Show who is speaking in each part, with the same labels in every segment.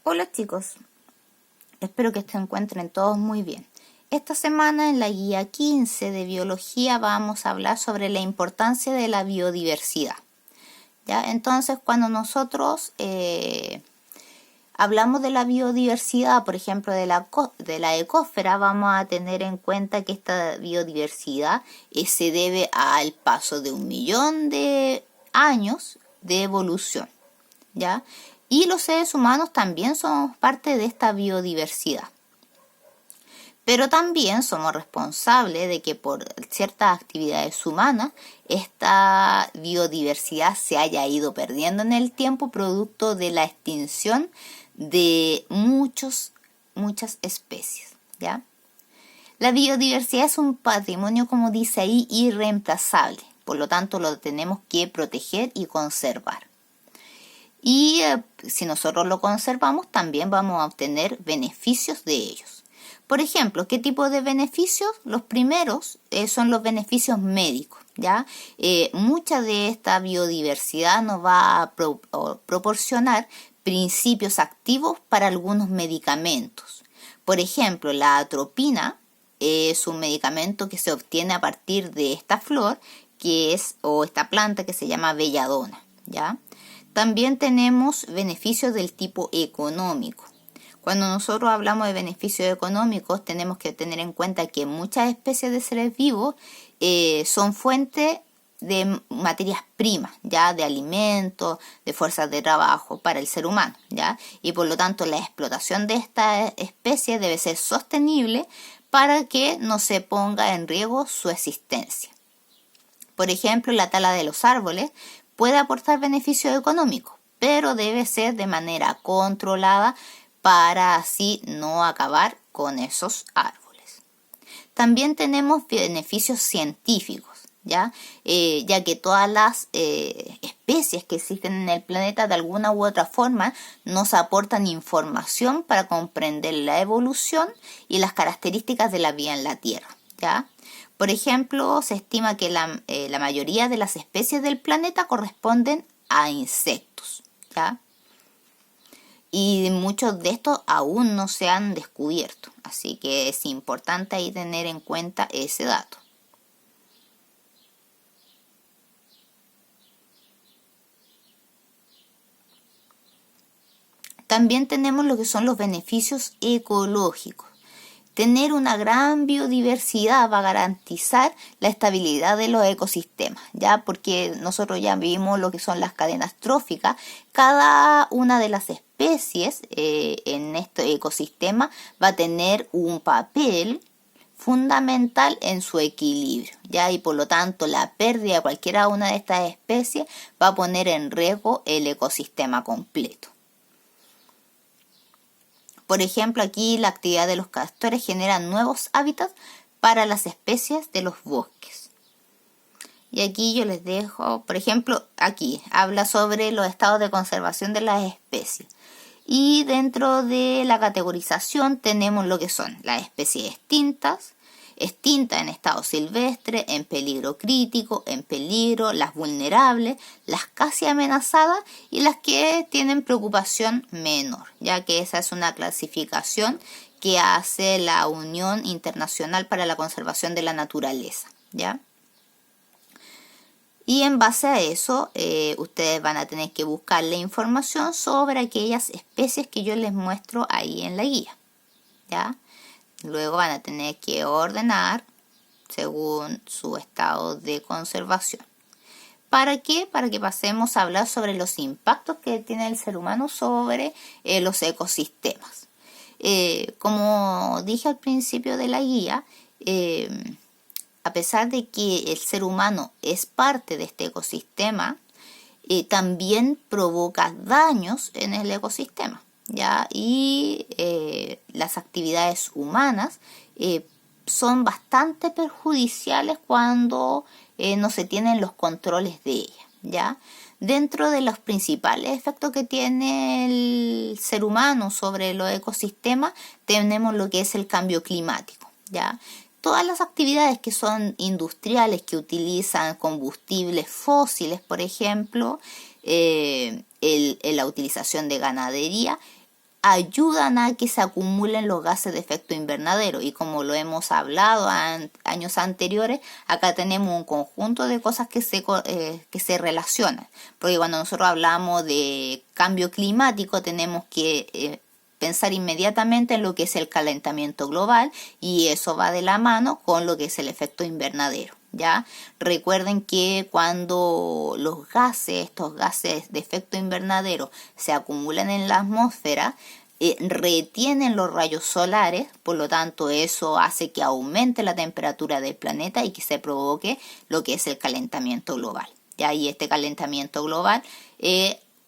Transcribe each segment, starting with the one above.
Speaker 1: Hola chicos, espero que se encuentren todos muy bien. Esta semana en la guía 15 de biología vamos a hablar sobre la importancia de la biodiversidad. ¿Ya? Entonces, cuando nosotros hablamos de la biodiversidad, por ejemplo de la ecósfera, vamos a tener en cuenta que esta biodiversidad se debe al paso de 1.000.000 de años de evolución, ¿ya? Y los seres humanos también somos parte de esta biodiversidad. Pero también somos responsables de que por ciertas actividades humanas esta biodiversidad se haya ido perdiendo en el tiempo producto de la extinción de muchas especies, ¿ya? La biodiversidad es un patrimonio, como dice ahí, irreemplazable. Por lo tanto, lo tenemos que proteger y conservar. Y si nosotros lo conservamos, también vamos a obtener beneficios de ellos. Por ejemplo, ¿qué tipo de beneficios? Los primeros son los beneficios médicos, ¿ya? Mucha de esta biodiversidad nos va a proporcionar principios activos para algunos medicamentos. Por ejemplo, la atropina es un medicamento que se obtiene a partir de esta flor, o esta planta que se llama belladona, ¿ya? También tenemos beneficios del tipo económico. Cuando nosotros hablamos de beneficios económicos, tenemos que tener en cuenta que muchas especies de seres vivos son fuente de materias primas, ya de alimentos, de fuerzas de trabajo para el ser humano, ya, y por lo tanto la explotación de esta especie debe ser sostenible para que no se ponga en riesgo su existencia. Por ejemplo, la tala de los árboles puede aportar beneficios económicos, pero debe ser de manera controlada para así no acabar con esos árboles. También tenemos beneficios científicos, ya que todas las especies que existen en el planeta de alguna u otra forma nos aportan información para comprender la evolución y las características de la vida en la Tierra, ¿ya? Por ejemplo, se estima que la mayoría de las especies del planeta corresponden a insectos, ¿ya? Y muchos de estos aún no se han descubierto, así que es importante ahí tener en cuenta ese dato. También tenemos lo que son los beneficios ecológicos. Tener una gran biodiversidad va a garantizar la estabilidad de los ecosistemas, ¿ya? Porque nosotros ya vimos lo que son las cadenas tróficas. Cada una de las especies en este ecosistema va a tener un papel fundamental en su equilibrio, ¿ya? Y por lo tanto la pérdida de cualquiera una de estas especies va a poner en riesgo el ecosistema completo. Por ejemplo, aquí la actividad de los castores genera nuevos hábitats para las especies de los bosques. Y aquí yo les dejo, por ejemplo, aquí habla sobre los estados de conservación de las especies. Y dentro de la categorización tenemos lo que son las especies extintas en estado silvestre, en peligro crítico, en peligro, las vulnerables, las casi amenazadas y las que tienen preocupación menor, ya que esa es una clasificación que hace la Unión Internacional para la Conservación de la Naturaleza, ¿ya? Y en base a eso, ustedes van a tener que buscar la información sobre aquellas especies que yo les muestro ahí en la guía, ¿ya? Luego van a tener que ordenar según su estado de conservación. ¿Para qué? Para que pasemos a hablar sobre los impactos que tiene el ser humano sobre los ecosistemas. Como dije al principio de la guía, a pesar de que el ser humano es parte de este ecosistema, también provoca daños en el ecosistema, ¿ya? Y las actividades humanas son bastante perjudiciales cuando no se tienen los controles de ellas, ¿ya? Dentro de los principales efectos que tiene el ser humano sobre los ecosistemas, tenemos lo que es el cambio climático, ¿ya? Todas las actividades que son industriales, que utilizan combustibles fósiles, por ejemplo, la utilización de ganadería, ayudan a que se acumulen los gases de efecto invernadero. Y como lo hemos hablado años anteriores, acá tenemos un conjunto de cosas que se relacionan. Porque cuando nosotros hablamos de cambio climático, tenemos que pensar inmediatamente en lo que es el calentamiento global, y eso va de la mano con lo que es el efecto invernadero. ¿Ya? Recuerden que cuando estos gases de efecto invernadero se acumulan en la atmósfera, retienen los rayos solares, por lo tanto eso hace que aumente la temperatura del planeta y que se provoque lo que es el calentamiento global. ¿Ya? Y este calentamiento global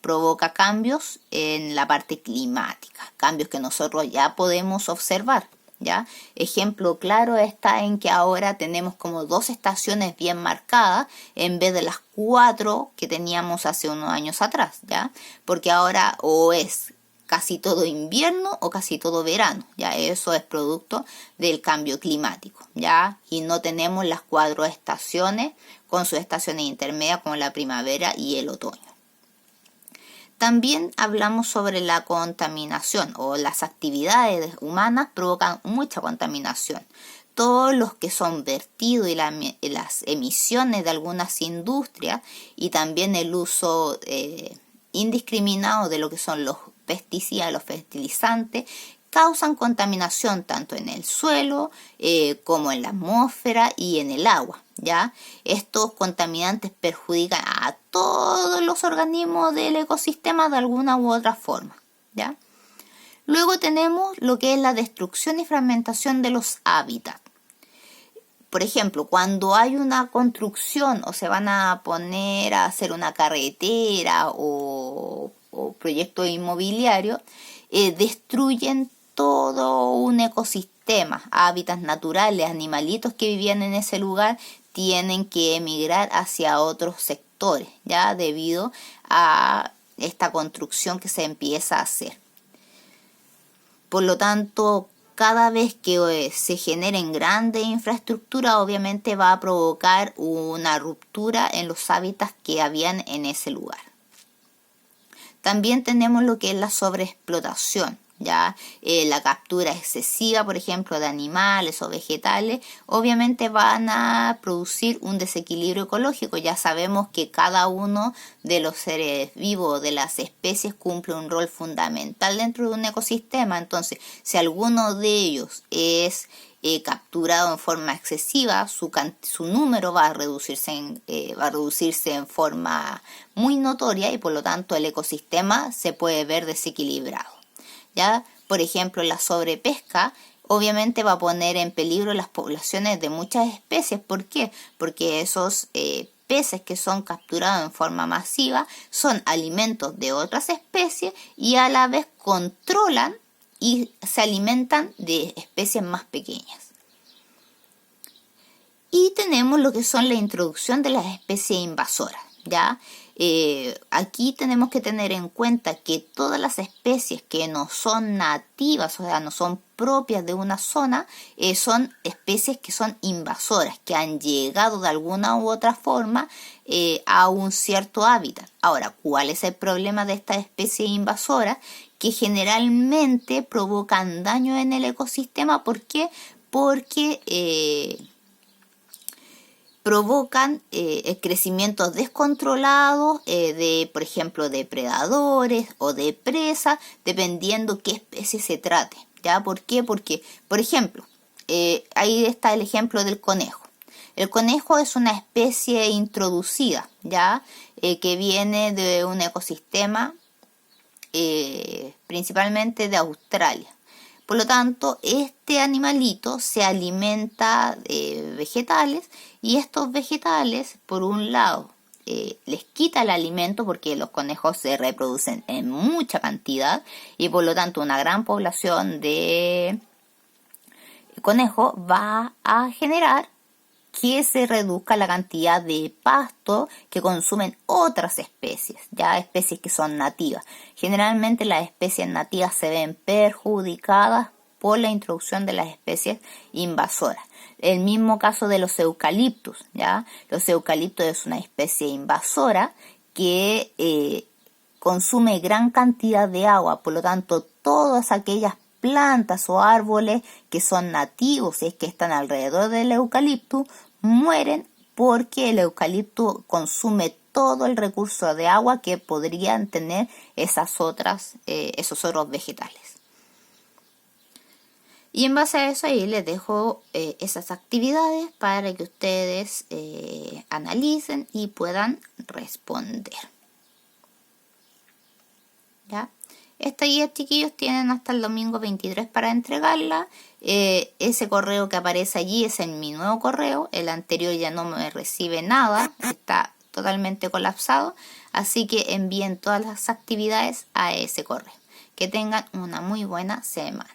Speaker 1: provoca cambios en la parte climática, cambios que nosotros ya podemos observar. ¿Ya? Ejemplo claro está en que ahora tenemos como 2 estaciones bien marcadas en vez de las 4 que teníamos hace unos años atrás, ¿ya? Porque ahora o es casi todo invierno o casi todo verano, ¿ya? Eso es producto del cambio climático, ¿ya? Y no tenemos las 4 estaciones con sus estaciones intermedias como la primavera y el otoño. También hablamos sobre la contaminación, o las actividades humanas provocan mucha contaminación. Todos los que son vertidos y las emisiones de algunas industrias, y también el uso indiscriminado de lo que son los pesticidas, los fertilizantes, causan contaminación tanto en el suelo como en la atmósfera y en el agua, ¿ya? Estos contaminantes perjudican a todos los organismos del ecosistema de alguna u otra forma, ¿ya? Luego tenemos lo que es la destrucción y fragmentación de los hábitats. Por ejemplo, cuando hay una construcción o se van a poner a hacer una carretera o proyecto inmobiliario, destruyen todo un ecosistema, hábitats naturales, animalitos que vivían en ese lugar tienen que emigrar hacia otros sectores, ya debido a esta construcción que se empieza a hacer. Por lo tanto, cada vez que se generen grandes infraestructuras, obviamente va a provocar una ruptura en los hábitats que habían en ese lugar. También tenemos lo que es la sobreexplotación, ¿ya? La captura excesiva, por ejemplo, de animales o vegetales, obviamente van a producir un desequilibrio ecológico. Ya sabemos que cada uno de los seres vivos, de las especies, cumple un rol fundamental dentro de un ecosistema. Entonces, si alguno de ellos es capturado en forma excesiva, su número va a reducirse en forma muy notoria, y por lo tanto el ecosistema se puede ver desequilibrado. ¿Ya? Por ejemplo, la sobrepesca obviamente va a poner en peligro las poblaciones de muchas especies. ¿Por qué? Porque esos peces que son capturados en forma masiva son alimentos de otras especies y a la vez controlan y se alimentan de especies más pequeñas. Y tenemos lo que son la introducción de las especies invasoras, ¿ya? Aquí tenemos que tener en cuenta que todas las especies que no son nativas, o sea, no son propias de una zona, son especies que son invasoras, que han llegado de alguna u otra forma a un cierto hábitat. Ahora, ¿cuál es el problema de estas especies invasoras? Que generalmente provocan daño en el ecosistema. ¿Por qué? Porque provocan crecimientos descontrolados de, por ejemplo, depredadores o de presas, dependiendo qué especie se trate, ¿ya? ¿Por qué? Porque, por ejemplo, ahí está el ejemplo del conejo. El conejo es una especie introducida, ¿ya? Que viene de un ecosistema principalmente de Australia. Por lo tanto, este animalito se alimenta de vegetales, y estos vegetales, por un lado, les quita el alimento porque los conejos se reproducen en mucha cantidad, y por lo tanto una gran población de conejos va a generar que se reduzca la cantidad de pasto que consumen otras especies, ya especies que son nativas. Generalmente las especies nativas se ven perjudicadas por la introducción de las especies invasoras. El mismo caso de los eucaliptus, ¿ya? Los eucaliptos es una especie invasora que consume gran cantidad de agua, por lo tanto todas aquellas plantas o árboles que son nativos y es que están alrededor del eucalipto mueren porque el eucalipto consume todo el recurso de agua que podrían tener esos otros vegetales. Y en base a eso ahí les dejo esas actividades para que ustedes analicen y puedan responder. ¿Ya? Esta guía, chiquillos, tienen hasta el domingo 23 para entregarla. Ese correo que aparece allí es en mi nuevo correo. El anterior ya no me recibe nada, está totalmente colapsado. Así que envíen todas las actividades a ese correo. Que tengan una muy buena semana.